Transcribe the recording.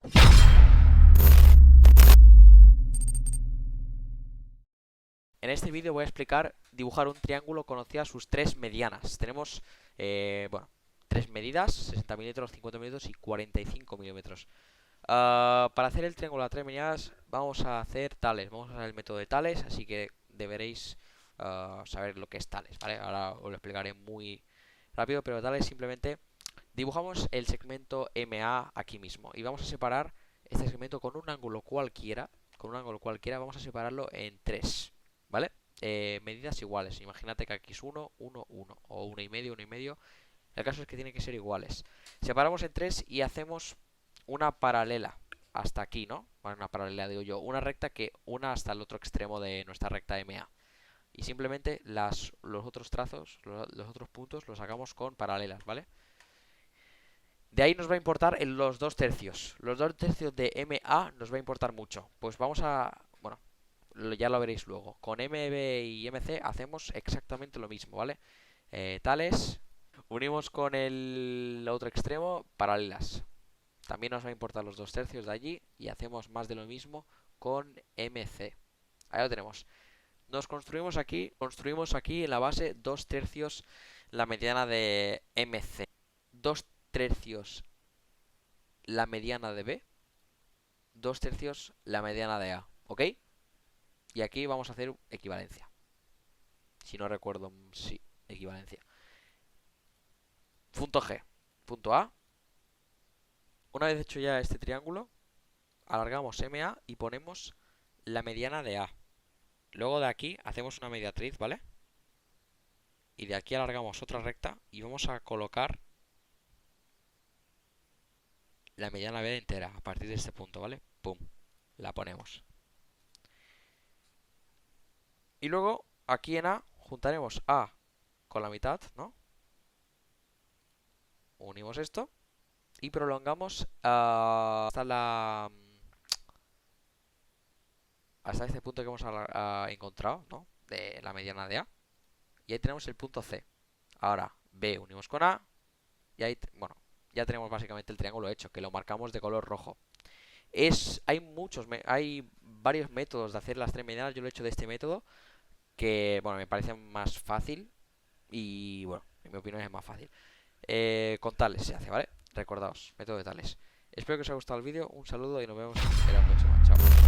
En este vídeo voy a explicar dibujar un triángulo conocido a sus tres medianas. Tenemos, bueno, tres medidas, 60 milímetros, 50 milímetros y 45 milímetros. Para hacer el triángulo a tres medianas vamos a hacer tales, vamos a usar el método de tales, así que deberéis saber lo que es tales, ¿vale? Ahora os lo explicaré muy rápido, pero tales simplemente dibujamos el segmento MA aquí mismo y vamos a separar este segmento con un ángulo cualquiera, vamos a separarlo en tres, ¿vale? Medidas iguales, imagínate que aquí es 1, 1, 1 o 1,5, 1,5. El caso es que tienen que ser iguales. Separamos en tres y hacemos una paralela hasta aquí, ¿no? Bueno, una paralela, digo yo, una recta que una hasta el otro extremo de nuestra recta MA. Y simplemente los otros trazos, los otros puntos, los sacamos con paralelas, ¿vale? De ahí nos va a importar los 2 tercios. Los 2 tercios de MA nos va a importar mucho. Pues vamos a... Bueno, ya lo veréis luego. Con MB y MC hacemos exactamente lo mismo, ¿vale? Tales. Unimos con el otro extremo paralelas. También nos va a importar los 2 tercios de allí y hacemos más de lo mismo con MC. Ahí lo tenemos. Nos construimos aquí en la base 2 tercios la mediana de MC. 2 tercios la mediana de B. 2 tercios la mediana de A. ¿Ok? Y aquí vamos a hacer equivalencia. Si no recuerdo, sí, equivalencia. Punto G. Punto A. Una vez hecho ya este triángulo, alargamos MA y ponemos la mediana de A. Luego de aquí hacemos una mediatriz, ¿vale? Y de aquí alargamos otra recta y vamos a colocar la mediana B entera a partir de este punto, ¿vale? Pum, la ponemos. Y luego aquí en A juntaremos A con la mitad, ¿no? Unimos esto y prolongamos hasta este punto que hemos encontrado, ¿no? De la mediana de A. Y ahí tenemos el punto C. Ahora B unimos con A y ahí, bueno, ya tenemos básicamente el triángulo hecho, que lo marcamos de color rojo. Hay varios métodos de hacer las tres medianas. Yo lo he hecho de este método, que, bueno, me parece más fácil y, bueno, en mi opinión es más fácil. Con tales se hace, ¿vale? Recordaos, método de tales. Espero que os haya gustado el vídeo, un saludo y nos vemos en la próxima. Chao.